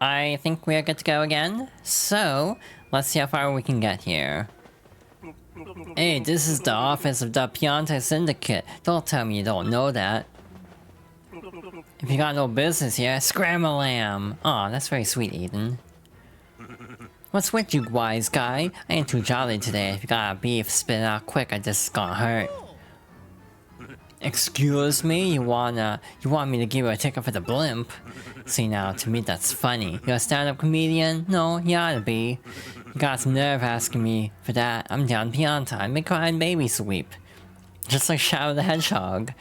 I think we are good to go again. So, let's see how far we can get here. Hey, this is the office of the Pianta Syndicate. Don't tell me you don't know that. If you got no business here, scram-a-lamb. Aw, that's very sweet, Eden. What's with you, wise guy? I ain't too jolly today. If you got a beef, spit it out quick, I just got hurt. Excuse me? You want me to give you a ticket for the blimp? See now, to me that's funny. You're a stand-up comedian? No, you ought to be. You got some nerve asking me for that. I'm Don Pianta. I make crying baby sweep. Just like Shadow the Hedgehog.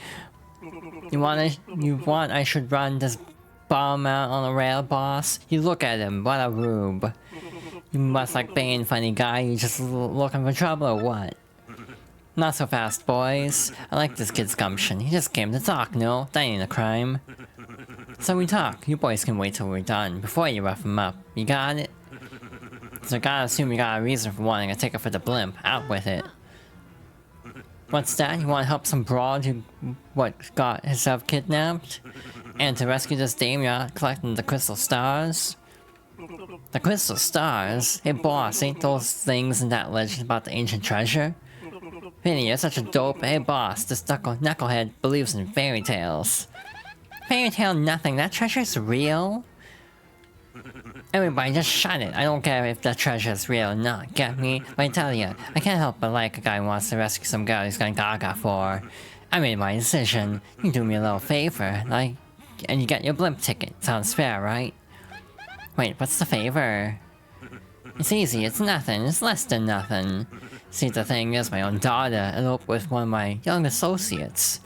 You want I should run this bomb out on a rail, boss? You look at him, what a rube. You must like Bane, funny guy. You just looking for trouble or what? Not so fast, boys. I like this kid's gumption. He just came to talk, no? That ain't a crime. So we talk. You boys can wait till we're done, before you rough him up. You got it? So I gotta assume you got a reason for wanting a ticket for the blimp. Out with it. What's that? You wanna help some broad who, got himself kidnapped? And to rescue this dame, you're collecting the crystal stars? The crystal stars? Hey boss, ain't those things in that legend about the ancient treasure? Vinny, you're such a dope. Hey boss, this knucklehead believes in fairy tales. Fairy tale nothing, that treasure's real? Everybody just shut it. I don't care if that treasure's real or not, get me? But I tell ya, I can't help but like a guy who wants to rescue some girl he's going gaga for. I made my decision. You do me a little favor, and you get your blimp ticket. Sounds fair, right? Wait, what's the favor? It's easy, it's nothing, it's less than nothing. See, the thing is, my own daughter eloped with one of my young associates.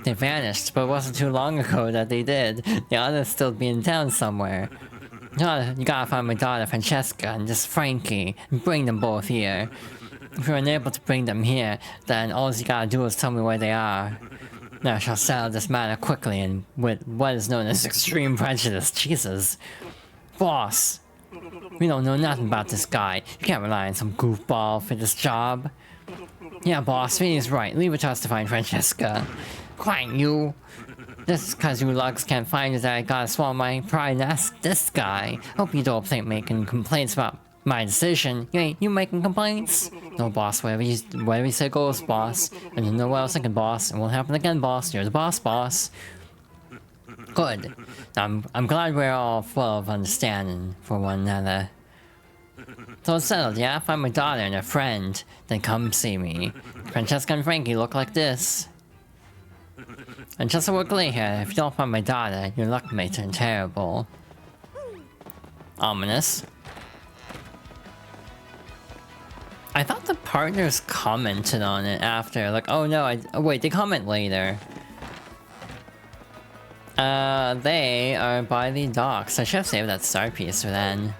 They vanished, but it wasn't too long ago that they did. The others still be in town somewhere. You gotta find my daughter Francesca and this Frankie, and bring them both here. If you're unable to bring them here, then all you gotta do is tell me where they are. Now I shall settle this matter quickly and with what is known as extreme prejudice. Jesus. Boss! We don't know nothing about this guy. You can't rely on some goofball for this job. Yeah, boss, Vinny's right. Leave it to us to find Francesca. Quiet, you! This is cause you lugs can't find it that I gotta swallow my pride and ask this guy. Hope you don't think making complaints about my decision. You making complaints? No, boss, whatever you say goes, boss. And you know what I was thinking, boss. It won't happen again, boss. You're the boss, boss. Good. I'm glad we're all full of understanding for one another. So it's settled, yeah? Find my daughter and a friend. Then come see me. Francesca and Frankie look like this. And just so we're clear here, if you don't find my daughter, your luck may turn terrible. Ominous. I thought the partners commented on it after, like, oh no, wait, they comment later. They are by the docks. I should have saved that star piece for then.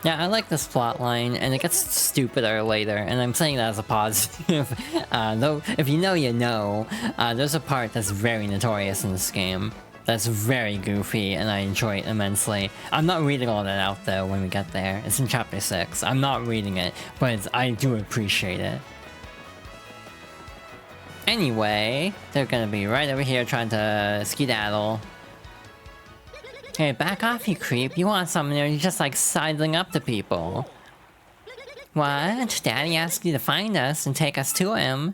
Yeah, I like this plotline, and it gets stupider later, and I'm saying that as a positive. Though, if you know, you know. There's a part that's very notorious in this game. That's very goofy, and I enjoy it immensely. I'm not reading all that out, though, when we get there. It's in Chapter 6. I'm not reading it, but I do appreciate it. Anyway, they're gonna be right over here trying to skedaddle. Hey, back off, you creep. You want something or you're just like sidling up to people. What? Daddy asked you to find us and take us to him.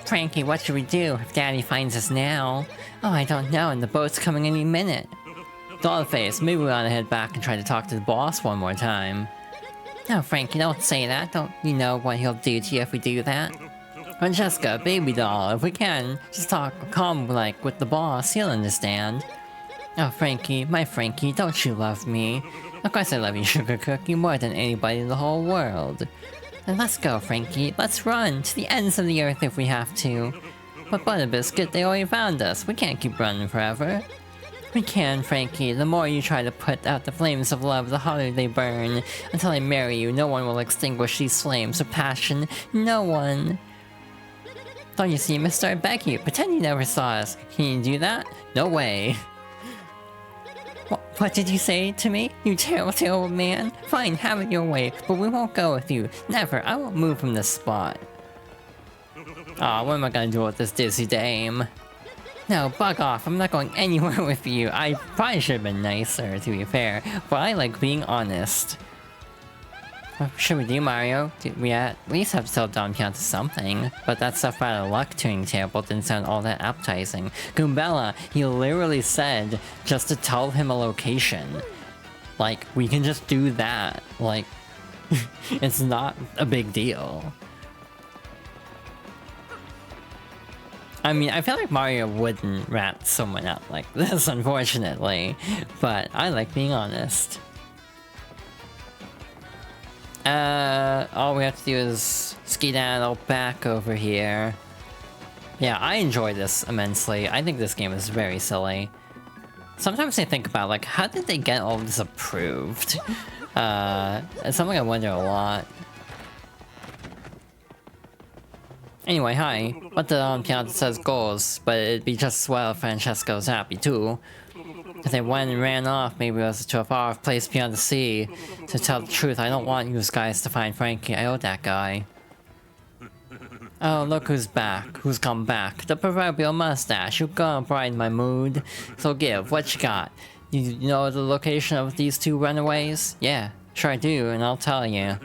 Frankie, what should we do if Daddy finds us now? Oh, I don't know, and the boat's coming any minute. Dollface, maybe we ought to head back and try to talk to the boss one more time. No, Frankie, don't say that. Don't you know what he'll do to you if we do that? Francesca, baby doll, if we can, just talk calm like with the boss, he'll understand. Oh, Frankie, my Frankie, don't you love me? Of course I love you, Sugar Cookie, more than anybody in the whole world. Then let's go, Frankie. Let's run to the ends of the earth if we have to. But Butterbiscuit, they already found us. We can't keep running forever. We can, Frankie. The more you try to put out the flames of love, the hotter they burn. Until I marry you, no one will extinguish these flames of passion. No one. Don't you see, mister? I beg you, pretend you never saw us. Can you do that? No way. What did you say to me? You terrible, terrible man? Fine, have it your way, but we won't go with you. Never, I won't move from this spot. Aw, what am I gonna do with this dizzy dame? No, bug off. I'm not going anywhere with you. I probably should have been nicer, to be fair. But I like being honest. What should we do, Mario? We at least have to tell Don Pianta something. But that stuff out of luck tuning table didn't sound all that appetizing. Goombella, he literally said just to tell him a location. Like, we can just do that. Like, it's not a big deal. I mean, I feel like Mario wouldn't rat someone out like this, unfortunately. But I like being honest. All we have to do is skedaddle back over here. Yeah, I enjoy this immensely. I think this game is very silly. Sometimes I think about, like, how did they get all this approved? It's something I wonder a lot. Anyway, hi. What the Don Pianta says goes, but it'd be just as well if Francesco's happy too. If they went and ran off, maybe it was to a far off place beyond the sea. To tell the truth, I don't want you guys to find Frankie. I owe that guy. Oh, look who's back. Who's come back. The proverbial mustache. You're gonna brighten my mood. So give, what you got? You know the location of these two runaways? Yeah, sure I do, and I'll tell you.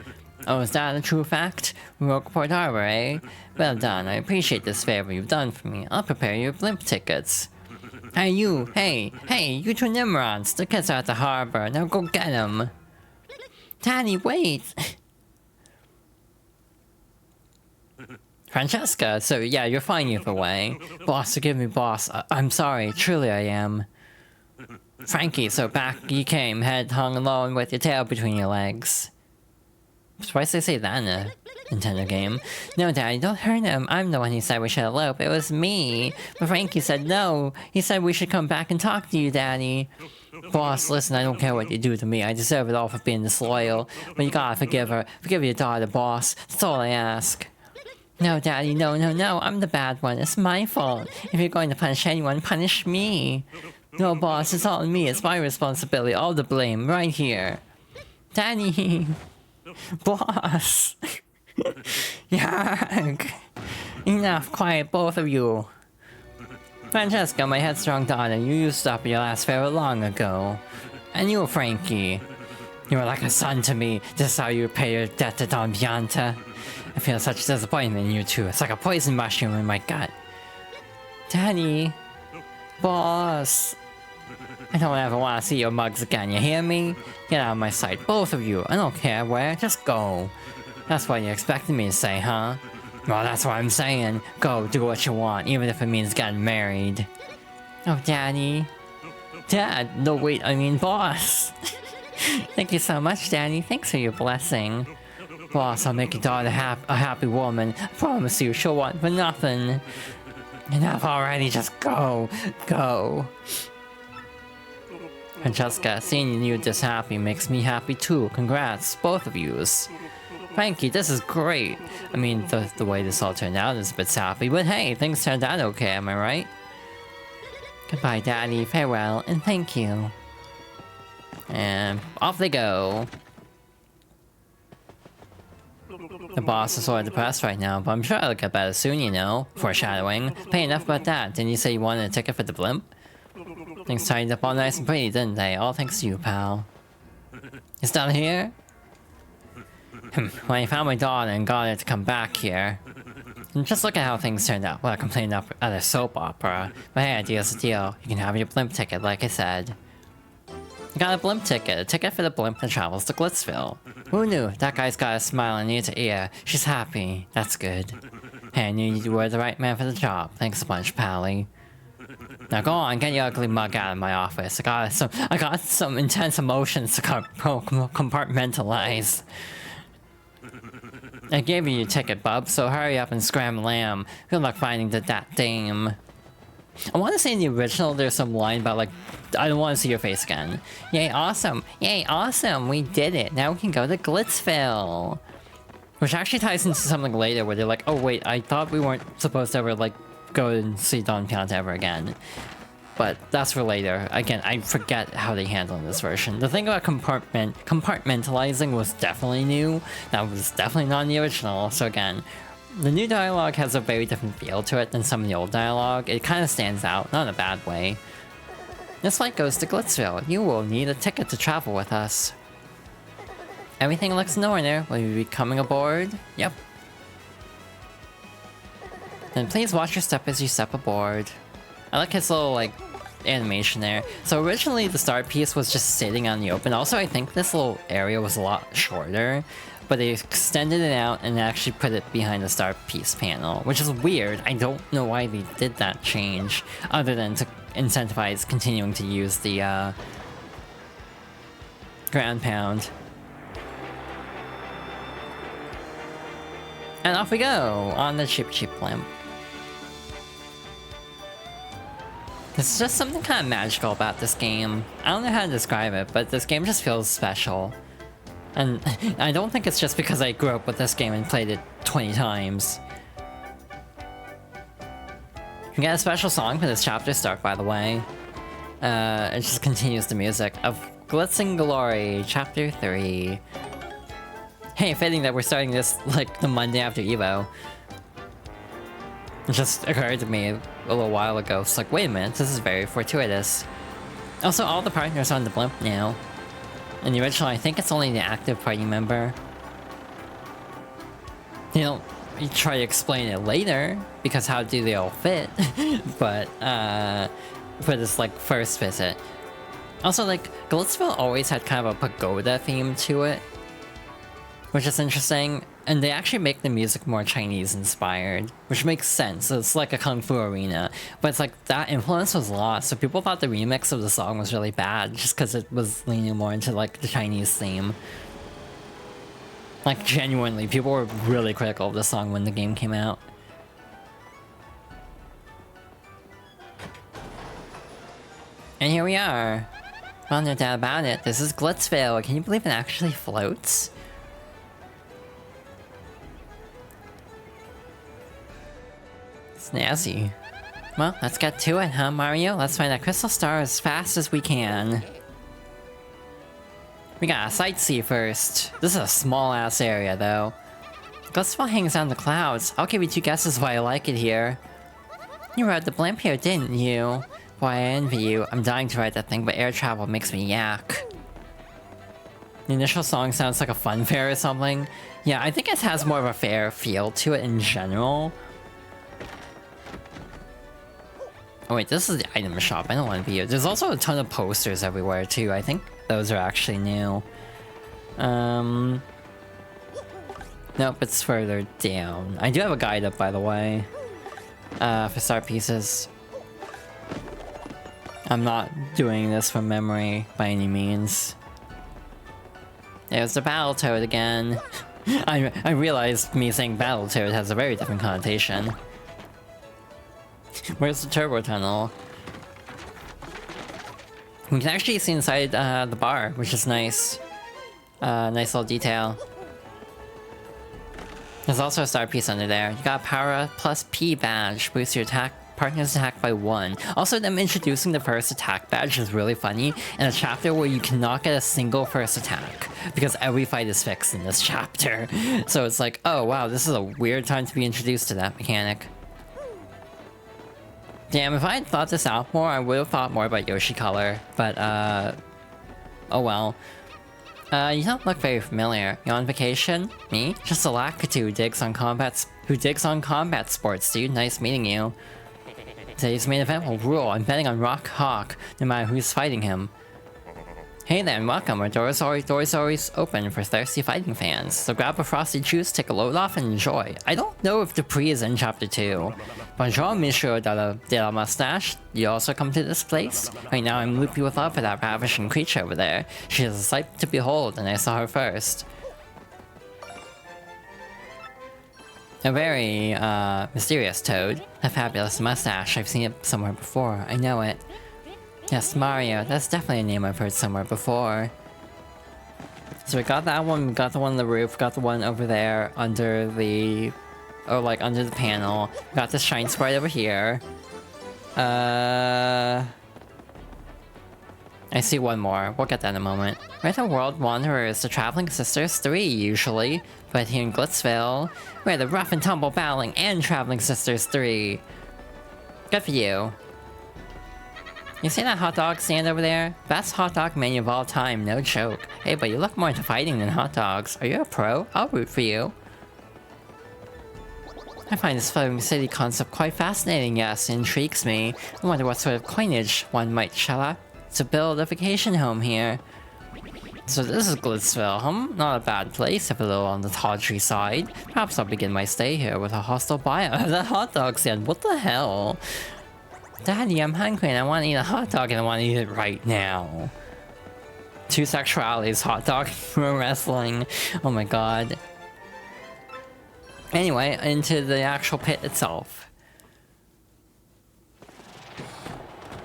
Oh, is that a true fact? Rockport Harbor, eh? Well done, I appreciate this favor you've done for me. I'll prepare your blimp tickets. Hey you, hey, you two Nimrods, the kids are at the harbor, now go get them. Daddy, wait! Francesca, so yeah, you're fine either way. Boss, forgive me, boss. I'm sorry, truly I am. Frankie, so back you came, head hung low and with your tail between your legs. Why did they say that in a Nintendo game? No, Daddy, don't hurt him. I'm the one who said we should elope. It was me. But Frankie said no. He said we should come back and talk to you, Daddy. Boss, listen, I don't care what you do to me. I deserve it all for being disloyal. But you gotta forgive her. Forgive your daughter, boss. That's all I ask. No, Daddy, no. I'm the bad one. It's my fault. If you're going to punish anyone, punish me. No, boss, it's all me. It's my responsibility. All the blame. Right here. Daddy. Boss. Yuck. Enough, quiet, both of you. Francesca, my headstrong daughter, you used up your last farewell long ago. And you, Frankie. You were like a son to me. This is how you repay your debt to Don Pianta. I feel such disappointment in you two. It's like a poison mushroom in my gut. Daddy. Boss. I don't ever want to see your mugs again, you hear me? Get out of my sight, both of you. I don't care where, just go. That's what you expected me to say, huh? Well, that's what I'm saying. Go, do what you want, even if it means getting married. Oh, Daddy. Dad, no wait, I mean boss. Thank you so much, Daddy. Thanks for your blessing. Boss, I'll make your daughter a happy woman. I promise you, she'll want for nothing. Enough already, just go. Go. Francesca, seeing you this happy makes me happy too. Congrats, both of yous. Frankie, this is great. I mean, the way this all turned out is a bit sappy, but hey, things turned out okay, am I right? Goodbye, Daddy, farewell, and thank you. And off they go. The boss is sort of depressed right now, but I'm sure I'll get better soon, you know? Foreshadowing. Hey, enough about that. Didn't you say you wanted a ticket for the blimp? Things tidied up all nice and pretty, didn't they? All thanks to you, pal. It's down here? When I found my daughter and got her to come back here. And just look at how things turned out. Well, I complained at a soap opera. But hey, deal's a deal. You can have your blimp ticket, like I said. I got a blimp ticket. A ticket for the blimp that travels to Glitzville. Who knew? That guy's got a smile in ear to ear. She's happy. That's good. Hey, I knew you were the right man for the job. Thanks a bunch, Pally. Now go on, get your ugly mug out of my office. I got some intense emotions to compartmentalize. I gave you your ticket, bub, so hurry up and scram lamb. Good luck finding that dame. I want to say in the original there's some line about like, I don't want to see your face again. Yay, awesome. Yay, awesome. We did it. Now we can go to Glitzville. Which actually ties into something later where they're like, oh wait, I thought we weren't supposed to ever like go and see Don Pianta ever again. But that's for later. Again, I forget how they handle this version. The thing about compartmentalizing was definitely new. That was definitely not in the original. So again, The new dialogue has a very different feel to it than some of the old dialogue. It kind of stands out, not in a bad way. This flight goes to Glitzville. You will need a ticket to travel with us. Everything looks in order. Will you be coming aboard? Yep. Then please watch your step as you step aboard. I like his little, like, animation there. So originally the start piece was just sitting on the open. Also, I think this little area was a lot shorter, but they extended it out and actually put it behind the start piece panel, which is weird. I don't know why they did that change, other than to incentivize continuing to use the ground pound. And off we go on the Chip Chip Blimp. There's just something kind of magical about this game. I don't know how to describe it, but this game just feels special. And I don't think it's just because I grew up with this game and played it 20 times. You get a special song for this chapter start, by the way. It just continues the music of Glitz and Glory, Chapter 3. Hey, fitting that we're starting this, like, the Monday after EVO. It just occurred to me a little while ago. It's like, wait a minute, this is very fortuitous. Also, all the partners are on the blimp now. In the original, I think it's only the active party member. You try to explain it later, because how do they all fit? But, for this, like, first visit. Also, like, Glitzville always had kind of a pagoda theme to it, which is interesting. And they actually make the music more Chinese-inspired, which makes sense. It's like a kung fu arena. But it's like, that influence was lost, so people thought the remix of the song was really bad, just because it was leaning more into, like, the Chinese theme. Like, genuinely, people were really critical of the song when the game came out. And here we are. Well, no doubt about it, this is Glitzville. Can you believe it actually floats? Snazzy. Well, let's get to it, huh, Mario? Let's find that crystal star as fast as we can. We gotta sightsee first. This is a small-ass area, though. Glitzville hangs out in the clouds. I'll give you 2 guesses why I like it here. You rode the blimp here, didn't you? Boy, I envy you. I'm dying to ride that thing, but air travel makes me yak. The initial song sounds like a fun fair or something. Yeah, I think it has more of a fair feel to it in general. Oh wait, this is the item shop. I don't want to be here. There's also a ton of posters everywhere too. I think those are actually new. Nope, it's further down. I do have a guide up, by the way. For start pieces. I'm not doing this from memory by any means. There's the Battletoad again. I realized me saying Battletoad has a very different connotation. Where's the turbo tunnel? We can actually see inside the bar, which is nice. Nice little detail. There's also a star piece under there. You got Power plus P badge. Boost your partner's attack by 1. Also, them introducing the first attack badge is really funny in a chapter where you cannot get a single first attack, because every fight is fixed in this chapter. So it's like, oh wow, this is a weird time to be introduced to that mechanic. Damn, if I had thought this out more, I would have thought more about Yoshi Color, but, oh well. You don't look very familiar. You on vacation? Me? Just a lackatu who digs on combat sports, dude. Nice meeting you. Today's main event will rule. I'm betting on Rock Hawk, no matter who's fighting him. Hey then, welcome. Our doors always open for thirsty fighting fans. So grab a frosty juice, take a load off, and enjoy. I don't know if Dupree is in Chapter 2. Bonjour, Monsieur de la Mustache. You also come to this place? Right now I'm loopy with love for that ravishing creature over there. She is a sight to behold, and I saw her first. A very, mysterious toad. A fabulous mustache. I've seen it somewhere before. I know it. Yes, Mario. That's definitely a name I've heard somewhere before. So we got that one, we got the one on the roof, got the one over there under the... Oh, like, under the panel. We got this shine sprite over here. I I see one more. We'll get that in a moment. We're the World Wanderers, the Traveling Sisters 3, usually. But here in Glitzville, we're the Rough and Tumble Battling and Traveling Sisters 3. Good for you. You see that hot dog stand over there? Best hot dog menu of all time, no joke. Hey, but you look more into fighting than hot dogs. Are you a pro? I'll root for you. I find this floating city concept quite fascinating, yes, it intrigues me. I wonder what sort of coinage one might shell out to build a vacation home here. So this is Glitzville, not a bad place, if a little on the tawdry side. Perhaps I'll begin my stay here with a hostile bio. That hot dog stand, what the hell? Daddy, I'm hungry and I want to eat a hot dog and I want to eat it right now. Two sexualities, hot dog pro wrestling. Oh my god. Anyway, into the actual pit itself.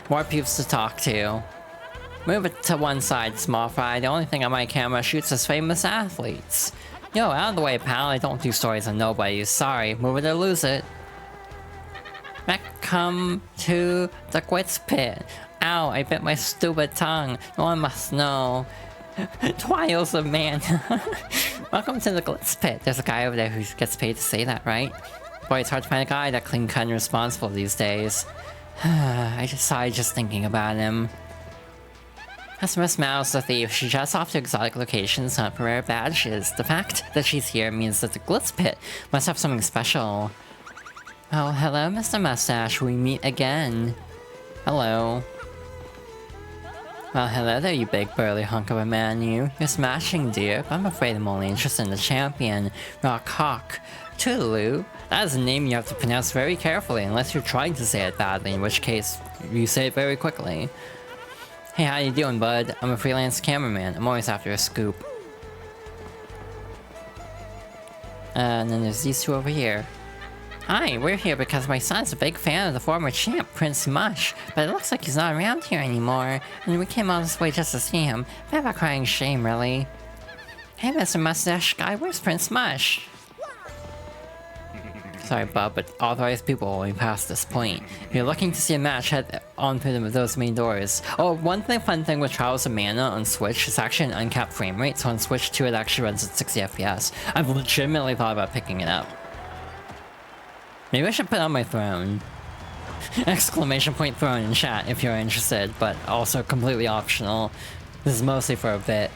More peeps to talk to. Move it to one side, small fry. The only thing on my camera shoots is famous athletes. Yo, out of the way, pal. I don't do stories on nobody. Sorry, move it or lose it. Come to the Quits pit. Ow, I bit my stupid tongue. No one must know. Twiles of man. Welcome to the Glitz pit. There's a guy over there who gets paid to say that, right? Boy, it's hard to find a guy that clean cut and responsible these days. I just sighed just thinking about him. Customer smiles the thief. She jets off to exotic locations to hunt for rare badges. The fact that she's here means that the Glitz pit must have something special. Oh, hello, Mr. Mustache. We meet again. Hello. Well, hello there, you big burly hunk of a man, you. You're smashing, dear, but I'm afraid I'm only interested in the champion, Rock Hawk. Toodaloo. That is a name you have to pronounce very carefully, unless you're trying to say it badly, in which case, you say it very quickly. Hey, how you doing, bud? I'm a freelance cameraman. I'm always after a scoop. And then there's these two over here. Hi, we're here because my son's a big fan of the former champ, Prince Mush, but it looks like he's not around here anymore, and we came all this way just to see him. Bit of a crying shame, really. Hey, Mr. Mustache Guy, where's Prince Mush? Sorry, Bub, but authorized people only past this point. If you're looking to see a match, head on through those main doors. Oh, fun thing with Trials of Mana on Switch, it's actually an uncapped frame rate, so on Switch 2 it actually runs at 60 FPS. I've legitimately thought about picking it up. Maybe I should put on my throne. Exclamation point throne in chat if you're interested, but also completely optional. This is mostly for a bit.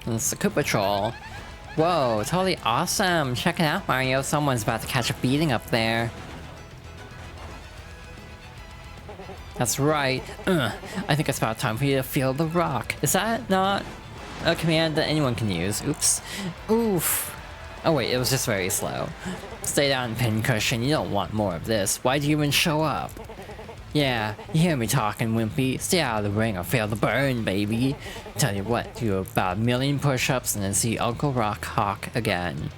And it's the Koopa Troll. Whoa, totally awesome! Check it out, Mario. Someone's about to catch a beating up there. That's right. I think it's about time for you to feel the rock. Is that not a command that anyone can use? Oops. Oof. Oh wait, it was just very slow. Stay down, pincushion. You don't want more of this. Why'd you even show up? Yeah, you hear me talking, Wimpy. Stay out of the ring or feel the burn, baby. Tell you what, do about 1 million push-ups and then see Uncle Rock Hawk again.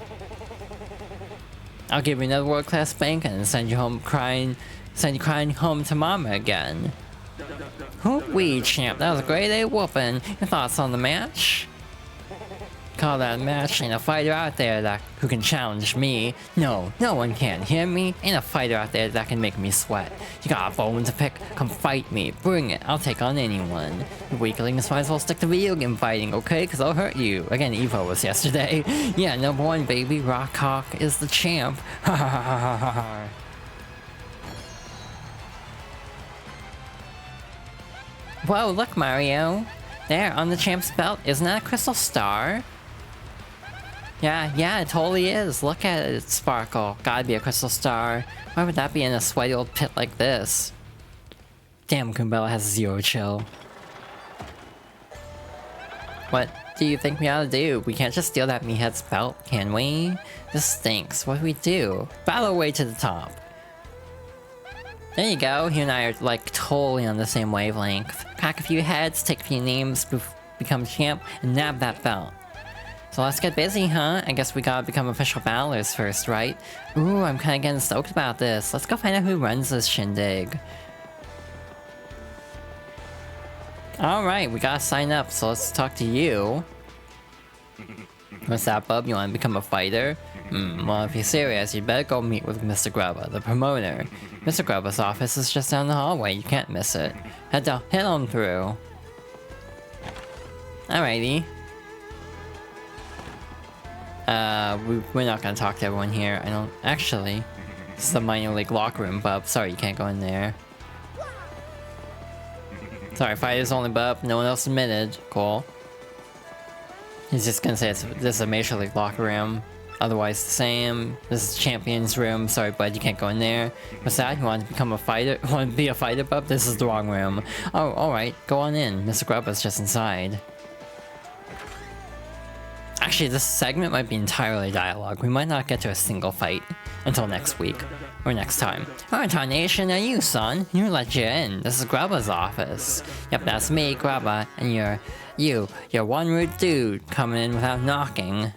I'll give you another world-class spank and send you crying home to Mama again. Whoop-wee, champ. That was a great day whooping. Your thoughts on the match? Call that a match. Ain't a fighter out there who can challenge me. No, no one can. Hear me? Ain't a fighter out there that can make me sweat. You got a bone to pick? Come fight me. Bring it. I'll take on anyone. You weaklings might as well stick to video game fighting, okay? Cause I'll hurt you. Again, Evo was yesterday. Yeah, number 1, baby. Rock Hawk is the champ. Ha ha ha ha ha ha. Whoa, look, Mario. There, on the champ's belt, isn't that a crystal star? Yeah, it totally is. Look at it, sparkle. Gotta be a crystal star. Why would that be in a sweaty old pit like this? Damn, Goombella has 0 chill. What do you think we ought to do? We can't just steal that meathead's belt, can we? This stinks. What do we do? Battle our way to the top. There you go. You and I are like totally on the same wavelength. Pack a few heads, take a few names, become champ, and nab that belt. So let's get busy, huh? I guess we gotta become official battlers first, right? Ooh, I'm kinda getting stoked about this. Let's go find out who runs this shindig. Alright, we gotta sign up, so let's talk to you. What's that, bub? You wanna become a fighter? Well, if you're serious, you better go meet with Mr. Grubba, the promoter. Mr. Grubba's office is just down the hallway, you can't miss it. Head on through. Alrighty. We're not gonna talk to everyone here. I don't... Actually, this is the minor league locker room, bub. Sorry, you can't go in there. Sorry, fighters only, bub. No one else admitted. Cool. He's just gonna say this is a major league locker room. Otherwise the same. This is champion's room. Sorry, bud, you can't go in there. What's that? You want to become a fighter? Want to be a fighter, bub? This is the wrong room. Oh, alright. Go on in. Mr. Grubba's just inside. Actually, this segment might be entirely dialogue. We might not get to a single fight until next week. Or next time. What tarnation are you, son? You let you in. This is Grubba's office. Yep, that's me, Grubba. And you're one rude dude coming in without knocking.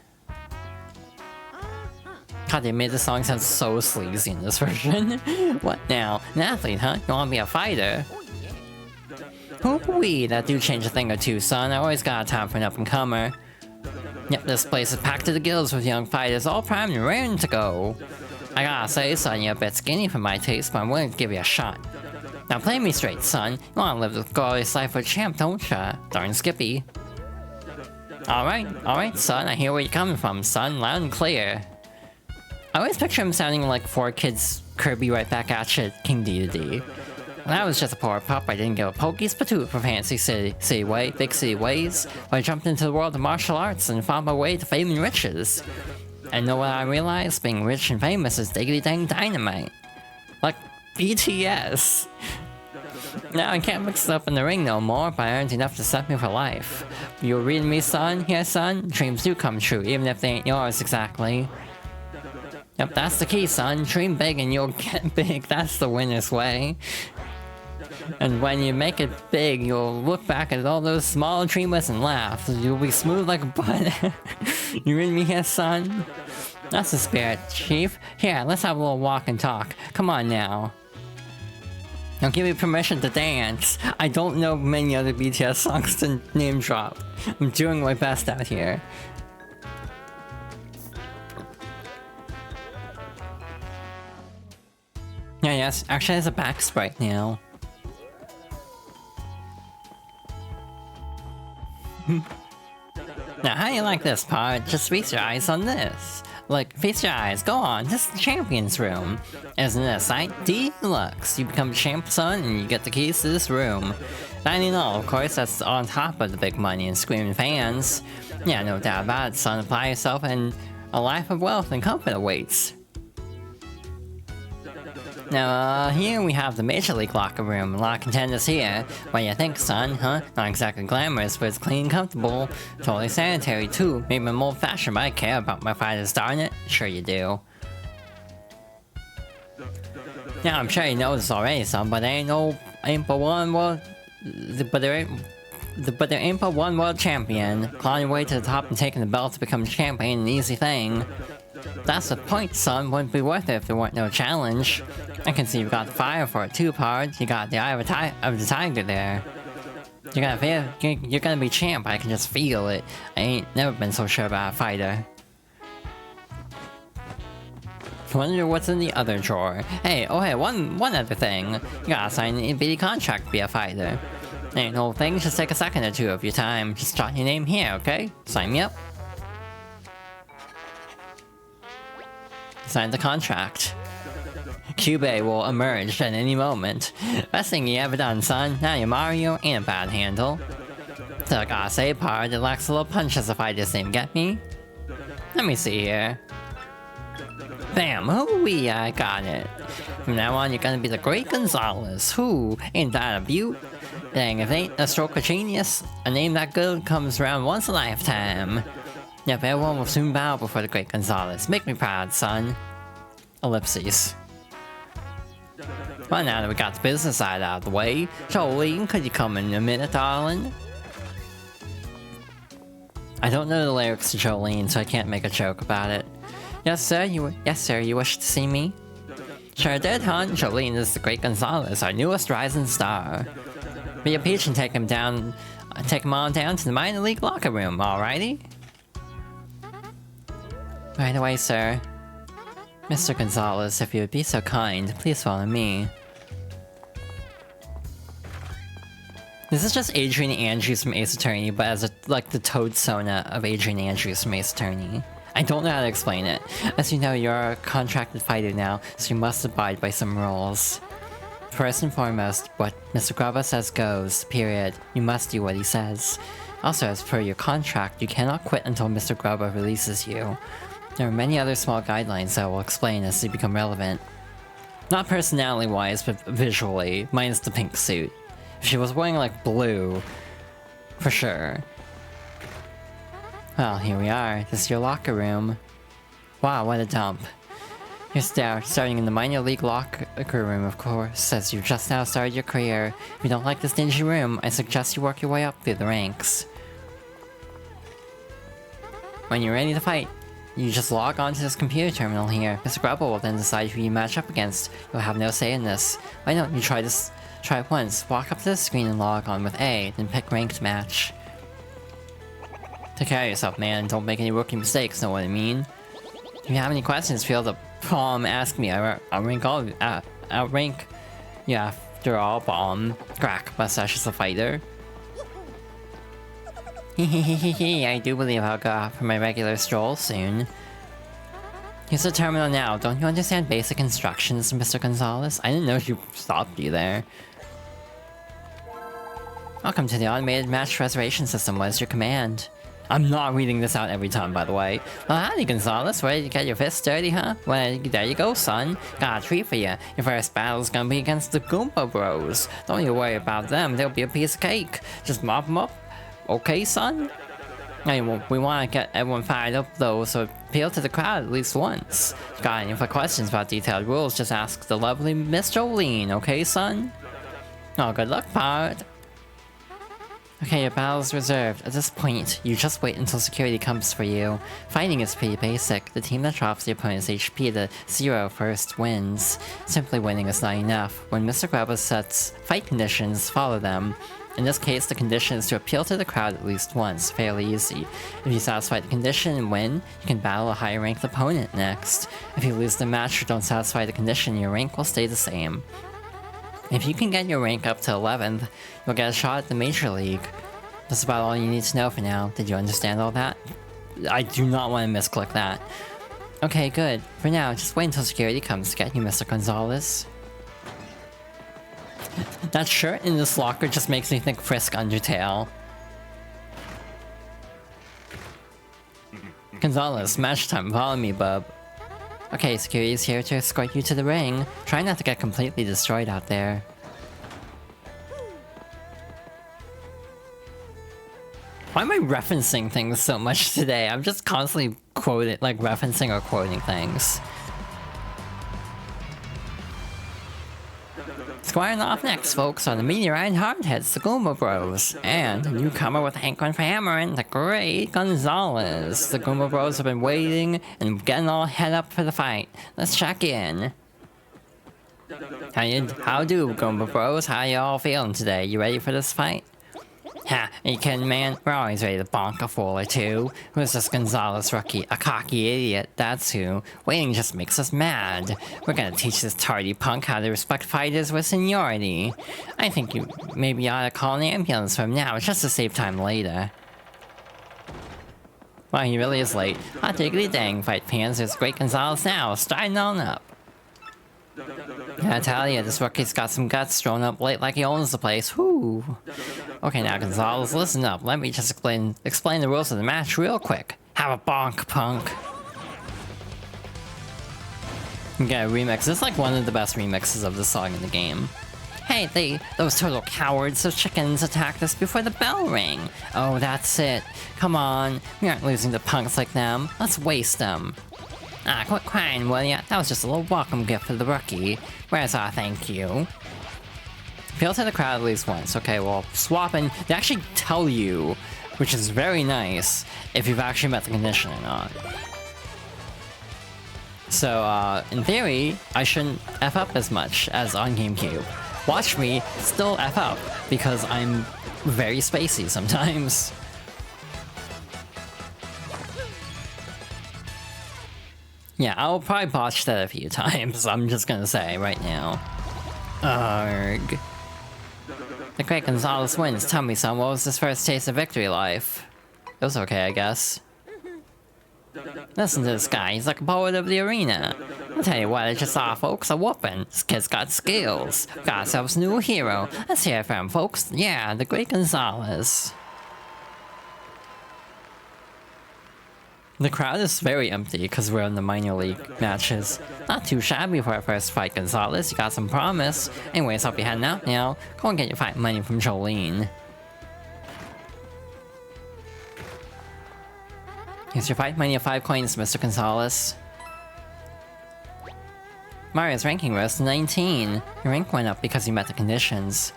God, they made the song sound so sleazy in this version. What now? An athlete, huh? You wanna be a fighter? Hoo-wee, that do change a thing or two, son. I always got time for an up-and-comer. Yep, this place is packed to the gills with young fighters, all primed and raring to go. I gotta say, son, you're a bit skinny for my taste, but I'm willing to give you a shot. Now play me straight, son. You wanna live the glorious life of a champ, don't ya? Darn Skippy. Alright, son, I hear where you're coming from, son. Loud and clear. I always picture him sounding like 4Kids Kirby right back at you, King Dedede. When I was just a poor pup, I didn't give a pokies patoot for fancy big city ways, but I jumped into the world of martial arts and found my way to fame and riches. And know what I realized? Being rich and famous is diggity dang dynamite. Like BTS. Now I can't mix it up in the ring no more, but I earned enough to set me for life. You reading me, son? Here, son? Dreams do come true, even if they ain't yours exactly. Yep, that's the key, son. Dream big and you'll get big. That's the winner's way. And when you make it big, you'll look back at all those small dreamers and laugh. You'll be smooth like a butter. You read me here, son? That's the spirit, Chief. Here, let's have a little walk and talk. Come on now. I'll give you permission to dance. I don't know many other BTS songs to name drop. I'm doing my best out here. Yeah, yes, actually has a back sprite now. Now, how do you like this part? Just feast your eyes on this. Like, feast your eyes, go on, this is the champion's room. Isn't it a sight? Deluxe! You become champ, son, and you get the keys to this room. And you know, of course, that's on top of the big money and screaming fans. Yeah, no doubt about it, son. Apply yourself and a life of wealth and comfort awaits. Now, here we have the Major League locker room. A lot of contenders here. What do you think, son, huh? Not exactly glamorous, but it's clean and comfortable. Totally sanitary, too. Maybe I'm old-fashioned, but I care about my fighters, darn it. Sure you do. Yeah, I'm sure you know this already, son, but there ain't but one world champion. Clawing your way to the top and taking the belt to become champion an easy thing. That's the point, son. Wouldn't be worth it if there weren't no challenge. I can see you've got the fire for it too, Pard. You got the eye of the tiger there. You're gonna be champ. I can just feel it. I ain't never been so sure about a fighter. Wonder what's in the other drawer. Hey, one other thing. You gotta sign an bitty contract to be a fighter. Ain't no thing. Just take a second or two of your time. Just jot your name here, okay? Sign me up. Sign the contract. Cube will emerge at any moment. Best thing you ever done, son. Now you're Mario and a bad handle. So I gotta say, Pard, it lacks a little punch as a fighter's name, get me? Let me see here. Bam! Hoo-wee, I got it. From now on, you're gonna be the Great Gonzalez. Whoo, ain't that a beaut? Dang, if it ain't a stroke of genius, a name that good comes around once a lifetime. Yep, everyone will soon bow before the Great Gonzalez. Make me proud, son. Ellipses. Well, now that we got the business side out of the way, Jolene, could you come in a minute, darling? I don't know the lyrics to Jolene, so I can't make a joke about it. Yes, sir, you wish to see me? Sure did, hon. Jolene is the Great Gonzalez, our newest rising star. Be a peach and take him on down to the minor league locker room, alrighty? Right away, sir. Mr. Gonzalez, if you would be so kind, please follow me. This is just Adrian Andrews from Ace Attorney, but as like the Toad Sona of Adrian Andrews from Ace Attorney. I don't know how to explain it. As you know, you're a contracted fighter now, so you must abide by some rules. First and foremost, what Mr. Grubba says goes, period. You must do what he says. Also, as per your contract, you cannot quit until Mr. Grubba releases you. There are many other small guidelines that I will explain as they become relevant. Not personality-wise, but visually, minus the pink suit. If she was wearing like blue, for sure. Well, here we are. This is your locker room. Wow, what a dump. You're starting in the minor league locker room, of course, as you've just now started your career. If you don't like this dingy room, I suggest you work your way up through the ranks. When you're ready to fight, you just log on to this computer terminal here. Mr. Grubba will then decide who you match up against. You'll have no say in this. Why don't you try it once. Walk up to the screen and log on with A, then pick ranked match. Take care of yourself, man. Don't make any rookie mistakes, know what I mean? If you have any questions, feel to ask me. I'll outrank you after all, crack, mustache is a fighter. Hehehehe, I do believe I'll go out for my regular stroll soon. Use the terminal now. Don't you understand basic instructions, Mr. Gonzalez? I didn't know she stopped you there. Welcome to the automated match reservation system. What is your command? I'm not reading this out every time, by the way. Well, howdy, Gonzalez. Ready to get your fists dirty, huh? Well, there you go, son. Got a treat for you. Your first battle's gonna be against the Goomba Bros. Don't you worry about them. They'll be a piece of cake. Just mop them up. Okay, son? Hey, we want to get everyone fired up, though, so appeal to the crowd at least once. Got any questions about detailed rules, just ask the lovely Miss Jolene, okay, son? Oh, good luck, Pod. Okay, your battle's reserved. At this point, you just wait until security comes for you. Fighting is pretty basic. The team that drops the opponent's HP to 0 first wins. Simply winning is not enough. When Mr. Grubba sets fight conditions, follow them. In this case, the condition is to appeal to the crowd at least once, fairly easy. If you satisfy the condition and win, you can battle a higher ranked opponent next. If you lose the match or don't satisfy the condition, your rank will stay the same. If you can get your rank up to 11th, you'll get a shot at the Major League. That's about all you need to know for now. Did you understand all that? I do not want to misclick that. Okay, good. For now, just wait until security comes to get you, Mr. Gonzalez. That shirt in this locker just makes me think Frisk Undertale. Gonzalez, match time, follow me, bub. Okay, security's here to escort you to the ring. Try not to get completely destroyed out there. Why am I referencing things so much today? I'm just constantly referencing or quoting things. Squaring off next, folks, are the meteorite hardheads, the Goomba Bros, and the newcomer with hankering for hammering, the great Gonzalez. The Goomba Bros have been waiting and getting all head up for the fight. Let's check in. How do, Goomba Bros? How you all feeling today? You ready for this fight? Ha, are you kidding, man? We're always ready to bonk a fool or two. Who's this Gonzalez rookie? A cocky idiot, that's who. Waiting just makes us mad. We're gonna teach this tardy punk how to respect fighters with seniority. I think you maybe ought to call an ambulance for him now, just to save time later. Wow, he really is late. Hot diggity dang, fight fans, there's great Gonzalez now, starting on up. I tell you, this rookie's got some guts, strolling up late like he owns the place. Whoo! Okay, now Gonzalez, listen up. Let me just explain the rules of the match real quick. Have a bonk, punk. You get a remix. This is like one of the best remixes of the song in the game. Hey, those total cowards, those chickens attacked us before the bell rang. Oh, that's it. Come on, we aren't losing to punks like them. Let's waste them. Ah, quit crying, will ya? That was just a little welcome gift for the rookie. Where's our thank you? Appeal to the crowd at least once. Okay, well, swapping. They actually tell you, which is very nice, if you've actually met the condition or not. So, in theory, I shouldn't F up as much as on GameCube. Watch me still F up, because I'm very spacey sometimes. Yeah, I'll probably botch that a few times, I'm just gonna say right now. Arg. The great Gonzalez wins. Tell me, son, what was this first taste of victory life? It was okay, I guess. Listen to this guy, he's like a poet of the arena. I'll tell you what, I just saw, folks, a whooping. This kid's got skills. Got ourselves a new hero. Let's hear it from him, folks. Yeah, the great Gonzalez. The crowd is very empty because we're in the minor league matches. Not too shabby for our first fight, Gonzalez. You got some promise. Anyways, I'll be heading out now. Go and get your fight money from Jolene. Here's your fight money of 5 coins, Mr. Gonzalez. Mario's ranking rose to 19. Your rank went up because you met the conditions.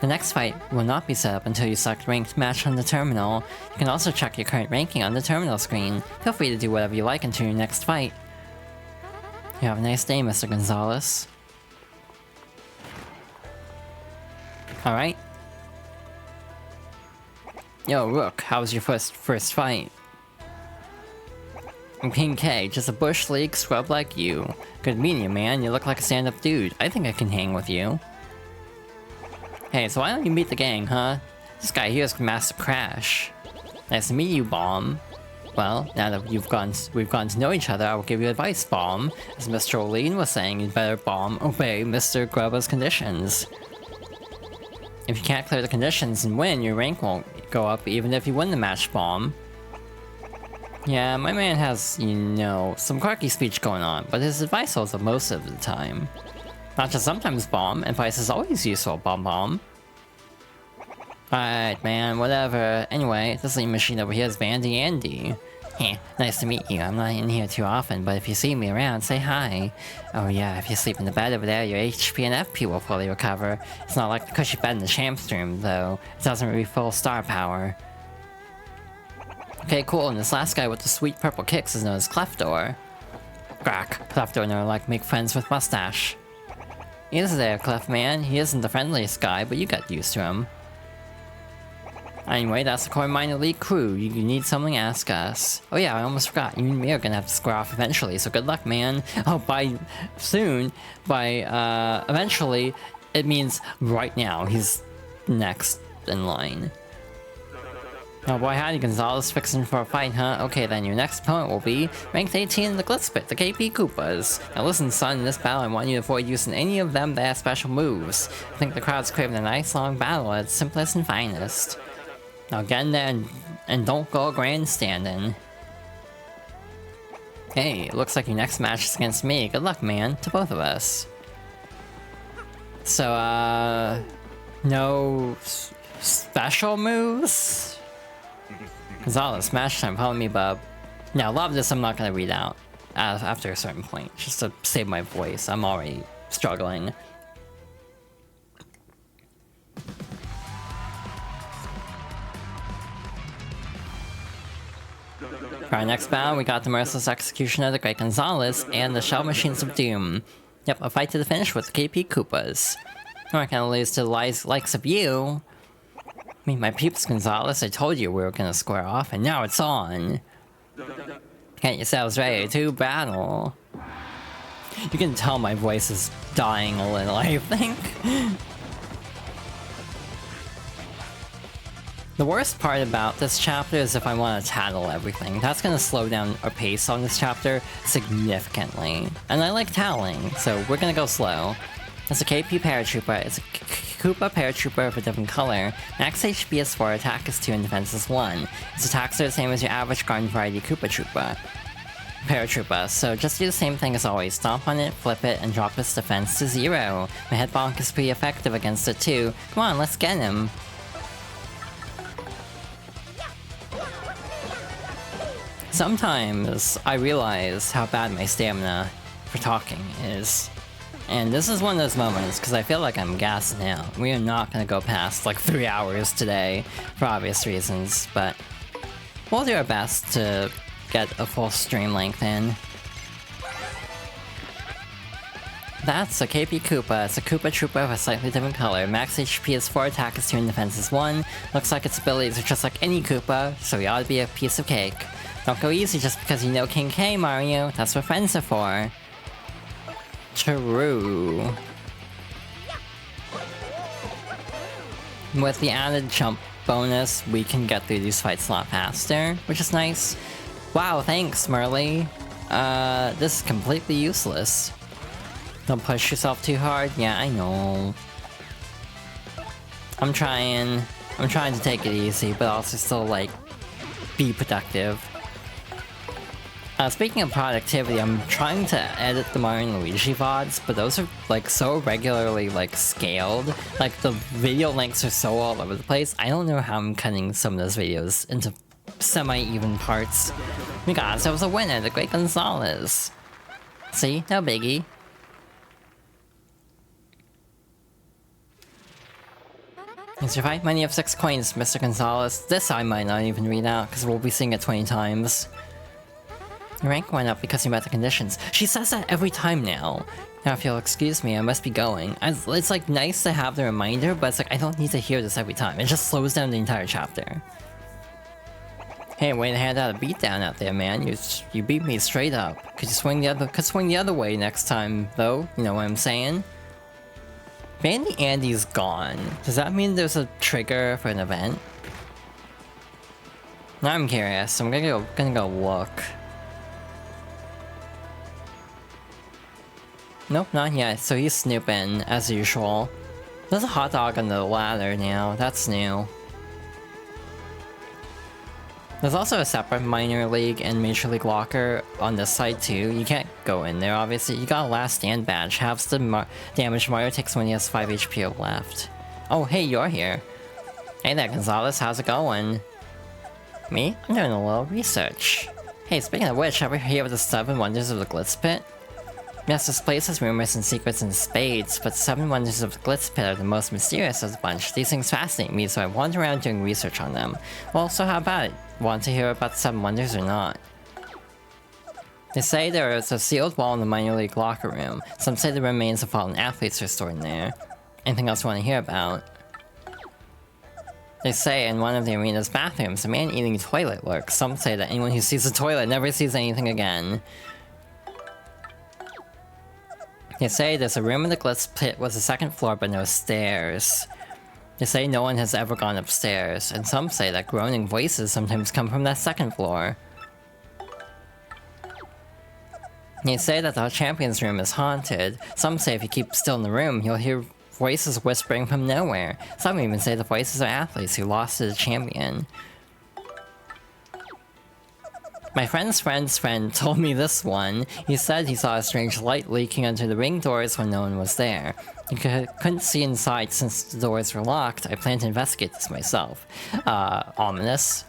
The next fight will not be set up until you select ranked match on the terminal. You can also check your current ranking on the terminal screen. Feel free to do whatever you like until your next fight. You have a nice day, Mr. Gonzalez. Alright. Yo, Rook, how was your first fight? I'm King K, just a bush league scrub like you. Good meeting you, man. You look like a stand-up dude. I think I can hang with you. Hey, so why don't you meet the gang, huh? This guy here is Master Crash. Nice to meet you, Bomb. Well, now that we've gotten to know each other, I will give you advice, Bomb. As Mr. O'Lean was saying, you'd better, Bomb, obey Mr. Grubba's conditions. If you can't clear the conditions and win, your rank won't go up even if you win the match, Bomb. Yeah, my man has, you know, some quirky speech going on, but his advice holds up most of the time. Not just sometimes, Bomb. Advice is always useful, Bomb. Alright, man, whatever. Anyway, this lean machine over here is Vandy Andy. Heh, nice to meet you. I'm not in here too often, but if you see me around, say hi. Oh yeah, if you sleep in the bed over there, your HP and FP will fully recover. It's not like the cushy bed in the Champ's room, though. It doesn't refill star power. Okay, cool, and this last guy with the sweet purple kicks is known as Clefdor. Crack, Clefdor never like make friends with Mustache. He is there, Clef man. He isn't the friendliest guy, but you got used to him. Anyway, that's the core minor league crew. You need something, ask us. Oh yeah, I almost forgot. You and me are gonna have to square off eventually, so good luck, man. Oh, by soon, by eventually, it means right now. He's next in line. Oh boy, howdy, Gonzalez fixing for a fight, huh? Okay then, your next opponent will be ranked 18 in the Glitzville, the KP Koopas. Now listen, son, in this battle I want you to avoid using any of them that have special moves. I think the crowd's craving a nice long battle at its simplest and finest. Now get in there and don't go grandstanding. Hey, it looks like your next match is against me. Good luck, man, to both of us. So, no special moves? Gonzalez, smash time, follow me, bub. Now, a lot of this I'm not gonna read out after a certain point, just to save my voice. I'm already struggling. For our next battle, we got the merciless execution of the Great Gonzalez and the Shell Machines of Doom. Yep, a fight to the finish with the KP Koopas. We're not gonna lose to the likes of you. Meet my peeps, Gonzalez. I told you we were gonna square off, and now it's on. Get yourselves ready to battle. You can tell my voice is dying a little, I think. The worst part about this chapter is if I want to tattle everything. That's gonna slow down our pace on this chapter significantly. And I like tattling, so we're gonna go slow. It's a KP Paratrooper. It's a Koopa Paratrooper of a different color. Max HP is 4, attack is 2, and defense is 1. Its attacks are the same as your average garden variety Koopa Troopa. Paratroopa, so just do the same thing as always. Stomp on it, flip it, and drop its defense to 0. My head bonk is pretty effective against it too. Come on, let's get him. Sometimes I realize how bad my stamina for talking is. And this is one of those moments, because I feel like I'm gassing out. We are not going to go past like 3 hours today, for obvious reasons, but we'll do our best to get a full stream length in. That's a KP Koopa. It's a Koopa Troopa of a slightly different color. Max HP is 4, attack is 2, and defense is 1. Looks like its abilities are just like any Koopa, so he ought to be a piece of cake. Don't go easy just because you know King K, Mario. That's what friends are for. True. With the added jump bonus, we can get through these fights a lot faster, which is nice. Wow, thanks, Merly. This is completely useless. Don't push yourself too hard. Yeah, I know. I'm trying to take it easy, but also still, like, be productive. Speaking of productivity, I'm trying to edit the Mario and Luigi VODs, but those are, like, so regularly, like, scaled. Like, the video lengths are so all over the place. I don't know how I'm cutting some of those videos into semi-even parts. Because I was a winner, the Great Gonzalez. See? No biggie. Is your fight money of 6 coins, Mr. Gonzalez? This I might not even read out, because we'll be seeing it 20 times. Your rank went up because you met the conditions. She says that every time now. Now if you'll excuse me, I must be going. It's like nice to have the reminder, but it's like I don't need to hear this every time. It just slows down the entire chapter. Hey, way to hand out a beatdown out there, man. You beat me straight up. Could swing the other way next time, though? You know what I'm saying? Bandy Andy's gone. Does that mean there's a trigger for an event? Now I'm curious. I'm gonna go look. Nope, not yet. So he's snooping, as usual. There's a hot dog on the ladder now. That's new. There's also a separate minor league and major league locker on this side too. You can't go in there, obviously. You got a last stand badge. Halves the damage Mario takes when he has 5 HP left. Oh, hey, you're here. Hey there, Gonzalez. How's it going? Me? I'm doing a little research. Hey, speaking of which, ever hear of the 7 wonders of the Glitz Pit? Yes, this place has rumors and secrets in spades, but 7 wonders of the Glitz Pit are the most mysterious of the bunch. These things fascinate me, so I wander around doing research on them. Well, so how about it? Want to hear about the 7 wonders or not? They say there is a sealed wall in the minor league locker room. Some say the remains of fallen athletes are stored in there. Anything else you want to hear about? They say in one of the arena's bathrooms, a man eating a toilet lurks. Some say that anyone who sees a toilet never sees anything again. They say there's a room in the Glitz Pit with a 2nd floor but no stairs. They say no one has ever gone upstairs, and some say that groaning voices sometimes come from that 2nd floor. They say that the champion's room is haunted. Some say if you keep still in the room, you'll hear voices whispering from nowhere. Some even say the voices are athletes who lost to the champion. My friend's friend told me this one. He said he saw a strange light leaking under the ring doors when no one was there. He couldn't see inside since the doors were locked. I plan to investigate this myself. Ominous.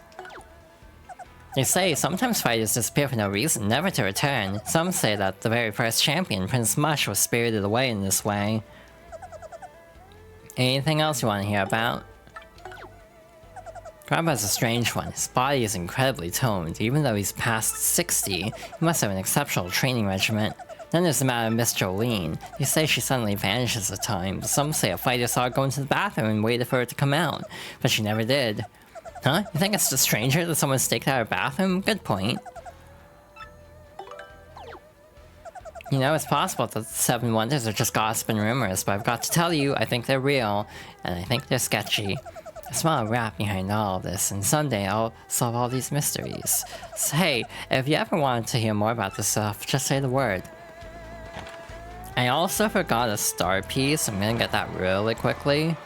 They say sometimes fighters disappear for no reason, never to return. Some say that the very first champion, Prince Mush, was spirited away in this way. Anything else you want to hear about? Grandpa's a strange one. His body is incredibly toned. Even though he's past 60, he must have an exceptional training regimen. Then there's the matter of Miss Jolene. They say she suddenly vanishes at times. Some say a fighter saw her go into the bathroom and waited for her to come out, but she never did. Huh? You think it's a stranger that someone staked out her bathroom? Good point. You know, it's possible that the 7 wonders are just gossip and rumors, but I've got to tell you, I think they're real, and I think they're sketchy. I smell a rat behind all of this, and someday I'll solve all these mysteries. So hey, if you ever wanted to hear more about this stuff, just say the word. I also forgot a star piece. I'm gonna get that really quickly.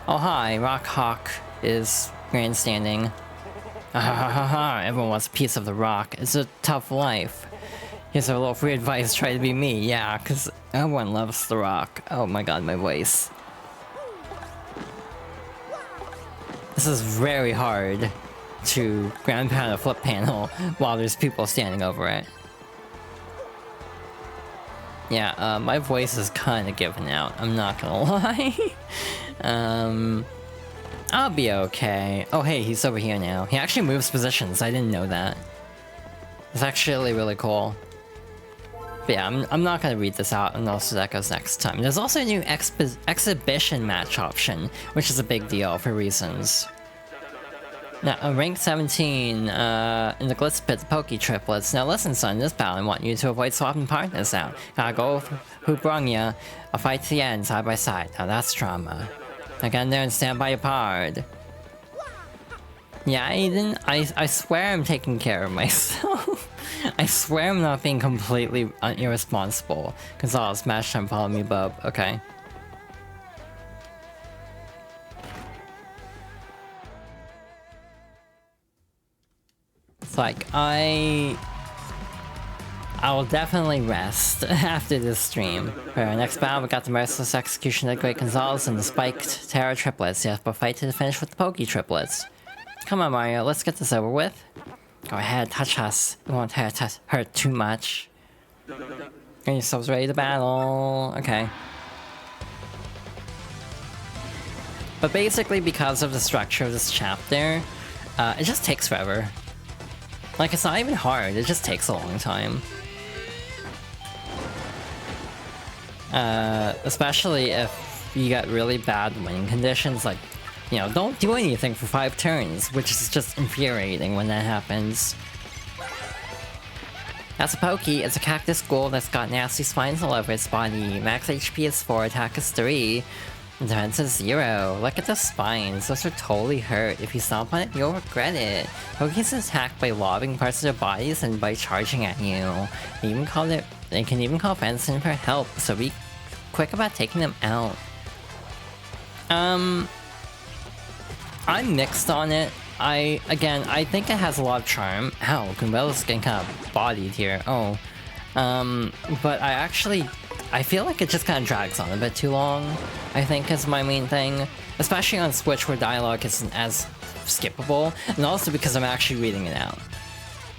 Oh hi, Rock Hawk is grandstanding. Everyone wants a piece of the rock. It's a tough life. Here's a little free advice, try to be me. Yeah, cause everyone loves the rock. Oh my god, my voice. This is very hard to ground pound a flip panel while there's people standing over it. Yeah, my voice is kind of giving out, I'm not gonna lie. I'll be okay. Oh hey, he's over here now. He actually moves positions, I didn't know that. It's actually really cool. But yeah, I'm not gonna read this out, and also that goes next time. There's also a new exhibition match option, which is a big deal for reasons. Now, rank 17 in the Glitzville Pit, the Poke Triplets. Now listen, son, this battle I want you to avoid swapping partners out. Gotta go with who brung ya. A fight to the end, side by side. Now that's drama. Now get in there and stand by your pard. Yeah, Aiden, I swear I'm taking care of myself. I swear I'm not being completely irresponsible. Gonzalez, smash time, follow me, bub. Okay. It's like, I will definitely rest after this stream. For our next battle, we got the merciless execution of the Great Gonzalez and the spiked Terror Triplets. Yes, but fight to the finish with the Poke Triplets. Come on, Mario, let's get this over with. Go ahead, touch us. We won't hurt too much. Get yourselves ready to battle. Okay. But basically, because of the structure of this chapter, it just takes forever. Like, it's not even hard, it just takes a long time. Especially if you get really bad winning conditions, like, you know, don't do anything for 5 turns, which is just infuriating when that happens. That's a Pokey, it's a cactus ghoul that's got nasty spines all over its body. Max HP is 4, attack is 3, and defense is 0. Look at the spines, those are totally hurt. If you stomp on it, you'll regret it. Pokeys attack by lobbing parts of their bodies and by charging at you. They can even call friends in for help, so be quick about taking them out. I'm mixed on it. I think it has a lot of charm. Ow, Goombella's getting kind of bodied here. Oh. But I feel like it just kind of drags on a bit too long, I think is my main thing. Especially on Switch where dialogue isn't as skippable, and also because I'm actually reading it out.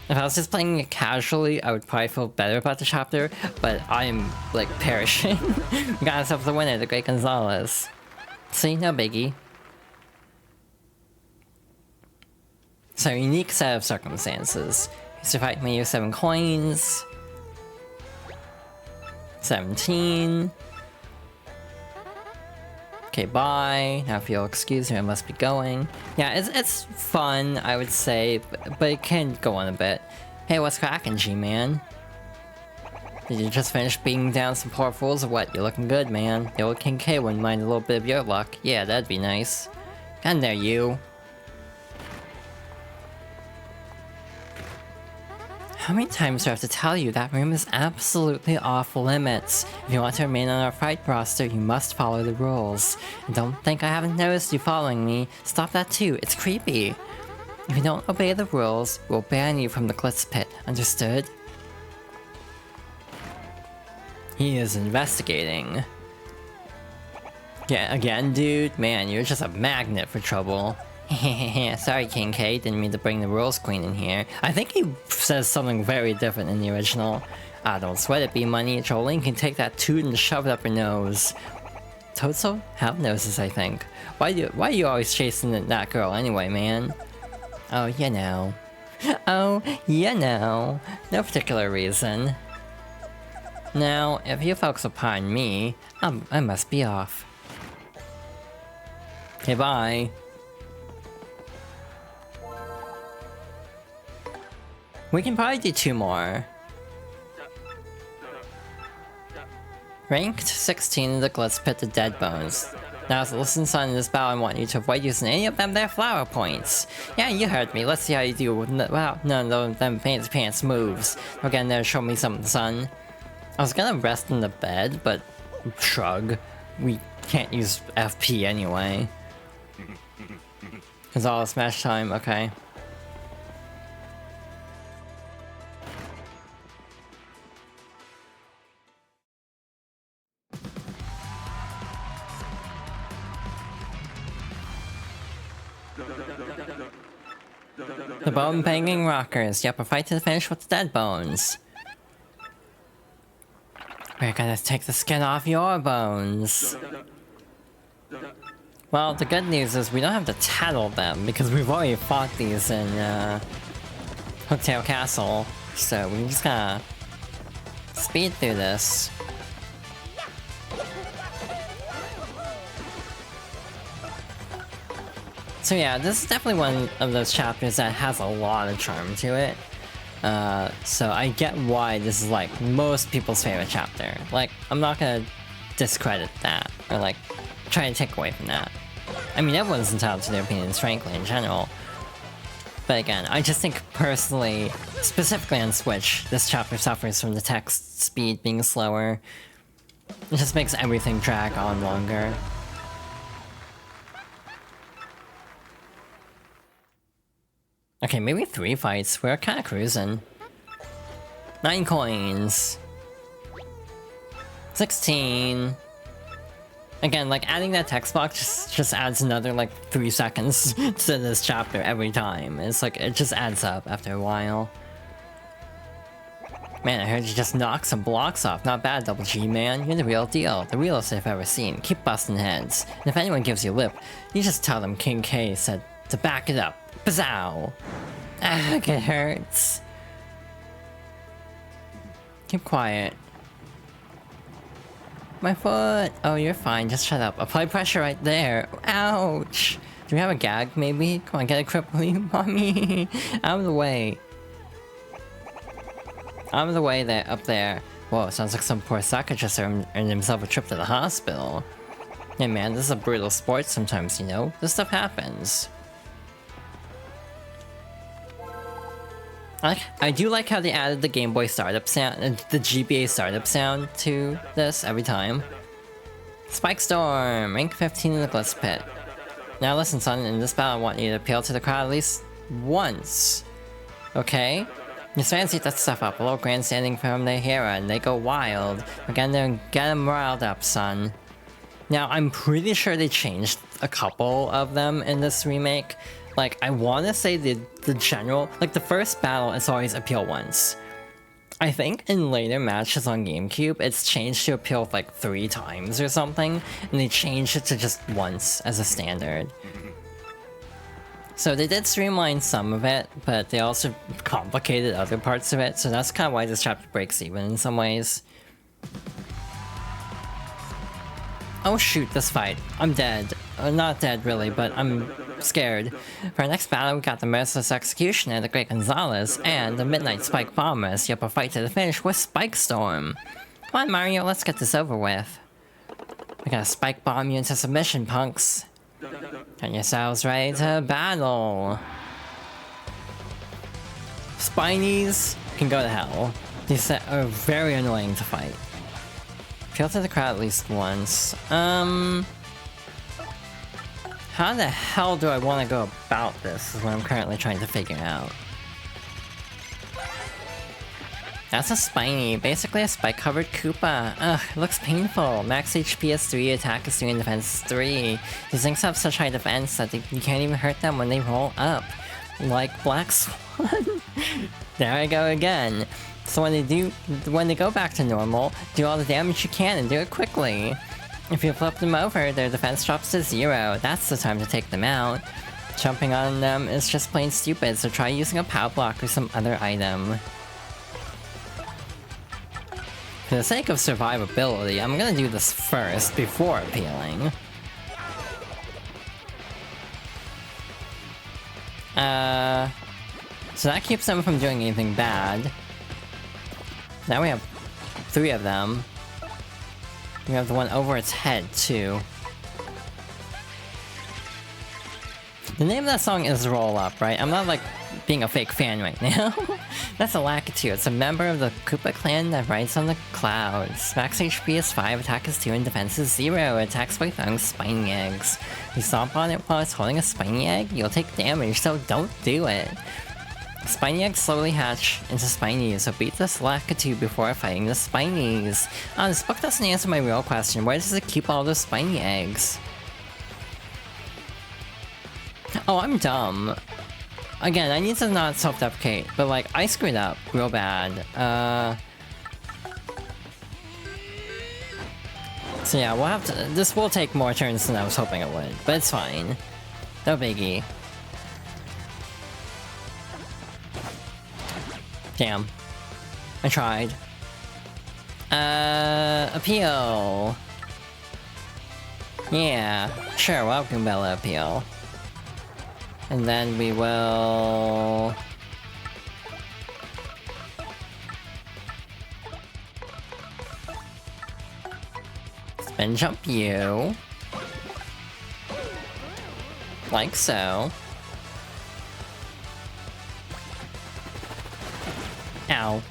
If I was just playing it casually, I would probably feel better about the chapter, but I'm, like, perishing. We got ourselves the winner, the Great Gonzalez. See, no biggie. So, unique set of circumstances. You survived me with 7 coins. 17. Okay, bye. Now if you'll excuse me, I must be going. Yeah, it's fun, I would say, but it can go on a bit. Hey, what's crackin', G-Man? Did you just finish beating down some poor fools or what? You're looking good, man. The old King K wouldn't mind a little bit of your luck. Yeah, that'd be nice. Get in there, you. How many times do I have to tell you that room is absolutely off limits? If you want to remain on our fight roster, you must follow the rules. And don't think I haven't noticed you following me. Stop that too, it's creepy. If you don't obey the rules, we'll ban you from the Glitzville Pit, understood? He is investigating. Yeah, again, dude? Man, you're just a magnet for trouble. Sorry, King K, didn't mean to bring the Rules Queen in here. I think he says something very different in the original. Ah, don't sweat it, B-Money. Jolene can take that toot and shove it up her nose. Toads have noses, I think. Why are you always chasing that girl anyway, man? Oh, you know. Oh, you know. No particular reason. Now, if you folks will pardon me, I must be off. Okay, bye. We can probably do 2 more. Ranked 16 in the Glitzville Pit, the Dead Bones. Now, listen, son, in this battle, I want you to avoid using any of them their flower points. Yeah, you heard me. Let's see how you do with none of them fancy pants moves. Go get in there and show me something, son. I was gonna rest in the bed, but shrug. We can't use FP anyway. It's all smash time, okay. The bone-banging rockers. Yep, a fight to the finish with the Dead Bones. We're gonna take the skin off your bones. Well, the good news is we don't have to tattle them, because we've already fought these in, Hooktail Castle. So we just gotta speed through this. So yeah, this is definitely one of those chapters that has a lot of charm to it. So I get why this is like most people's favorite chapter. Like, I'm not gonna discredit that, or like, try to take away from that. I mean, everyone's entitled to their opinions, frankly, in general. But again, I just think personally, specifically on Switch, this chapter suffers from the text speed being slower. It just makes everything drag on longer. Okay, maybe 3 fights. We're kinda cruising. 9 coins. 16. Again, like, adding that text box just adds another, like, 3 seconds to this chapter every time. It's like, it just adds up after a while. Man, I heard you just knocked some blocks off. Not bad, Double G, man. You're the real deal. The realest I've ever seen. Keep busting heads. And if anyone gives you lip, you just tell them King K said to back it up. Bazzow! Ah, it hurts. Keep quiet. My foot! Oh, you're fine, just shut up. Apply pressure right there. Ouch! Do we have a gag, maybe? Come on, get a grip, will you, mommy? Out of the way. Out of the way there, up there. Whoa, sounds like some poor sucker just earned himself a trip to the hospital. Yeah, man, this is a brutal sport sometimes, you know? This stuff happens. I do like how they added the Game Boy startup sound, the GBA startup sound to this every time. Spike Storm, rank 15 in the Glitz Pit. Now listen, son, in this battle I want you to appeal to the crowd at least once. Okay? Your fans eat that stuff up, a little grandstanding from their hero, and they go wild. We're gonna get them riled up, son. Now, I'm pretty sure they changed a couple of them in this remake. Like, I want to say the general... Like, the first battle is always appeal once. I think in later matches on GameCube, it's changed to appeal like 3 times or something, and they changed it to just once as a standard. So they did streamline some of it, but they also complicated other parts of it, so that's kind of why this chapter breaks even in some ways. Oh shoot, this fight. I'm dead. Not dead really, but I'm scared. For our next battle, we got the Merciless Executioner, the Great Gonzalez, and the Midnight Spike Bomber, so you have a fight to the finish with Spike Storm. Come on Mario, let's get this over with. We're gonna Spike Bomb you into submission, punks. Get yourselves ready to battle. Spinies can go to hell. These are very annoying to fight. Appeal to the crowd at least once. How the hell do I want to go about this is what I'm currently trying to figure out. That's a Spiny, basically a spike-covered Koopa. Ugh, it looks painful. Max HP is 3, attack is 3, and defense is 3. These things have such high defense that you can't even hurt them when they roll up. Like Black Swan. There I go again. So when they go back to normal, do all the damage you can and do it quickly. If you flip them over, their defense drops to 0. That's the time to take them out. Jumping on them is just plain stupid, so try using a power block or some other item. For the sake of survivability, I'm gonna do this first before appealing. So that keeps them from doing anything bad. Now we have 3 of them. We have the one over its head, too. The name of that song is Roll Up, right? I'm not, like, being a fake fan right now. That's a Lakitu. It's a member of the Koopa clan that rides on the clouds. Max HP is 5, attack is 2, and defense is 0. It attacks by throwing spiny eggs. You stomp on it while it's holding a spiny egg, you'll take damage, so don't do it. Spiny eggs slowly hatch into Spinies, so beat this Lakitu before fighting the Spinies. This book doesn't answer my real question. Where does it keep all those spiny eggs? Oh, I'm dumb. Again, I need to not self-deprecate, but like, I screwed up real bad. So yeah, we'll have to... This will take more turns than I was hoping it would, but it's fine. No biggie. Damn. I tried. Appeal. Yeah, sure, welcome Bella Appeal. And then we will... spin jump you. Like so. Ow.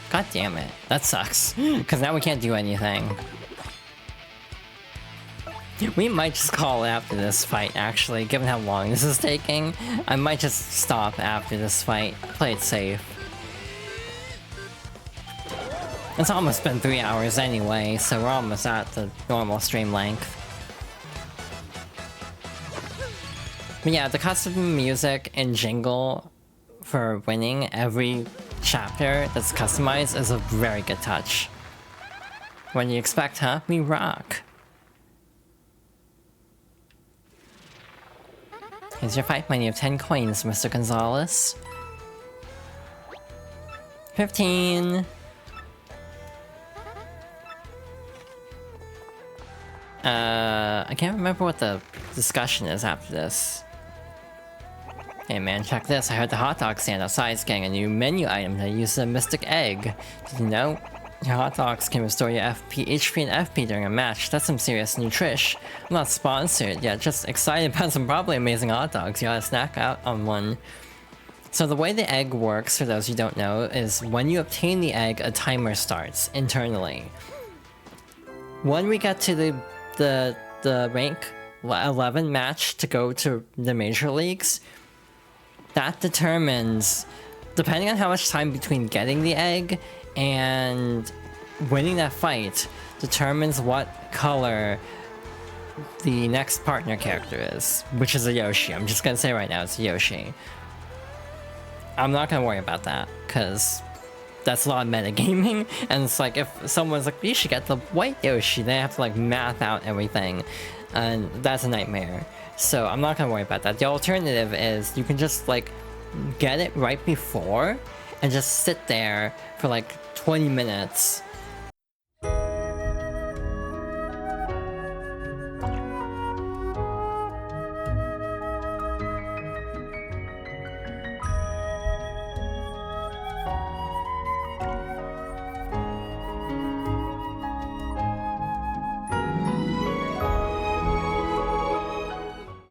God damn it. That sucks. Because now we can't do anything. We might just call it after this fight, actually, given how long this is taking. I might just stop after this fight. Play it safe. It's almost been 3 hours anyway, so we're almost at the normal stream length. But yeah, the custom music and jingle for winning every chapter that's customized is a very good touch. What do you expect, huh? We rock! Here's your fight money of 10 coins, Mr. Gonzalez. 15! I can't remember what the discussion is after this. Hey man, check this. I heard the hot dog stand outside is getting a new menu item that uses a mystic egg. Did you know? Your hot dogs can restore your FP, HP and FP during a match. That's some serious nutrish. I'm not sponsored yet, just excited about some probably amazing hot dogs. You gotta snack out on one. So the way the egg works, for those who don't know, is when you obtain the egg, a timer starts internally. When we get to the rank 11 match to go to the major leagues, that determines, depending on how much time between getting the egg and winning that fight, determines what color the next partner character is, which is a Yoshi. I'm just gonna say right now, it's a Yoshi. I'm not gonna worry about that, because that's a lot of metagaming, and it's like, if someone's like, you should get the white Yoshi, they have to like math out everything, and that's a nightmare. So I'm not gonna worry about that. The alternative is you can just like get it right before and just sit there for like 20 minutes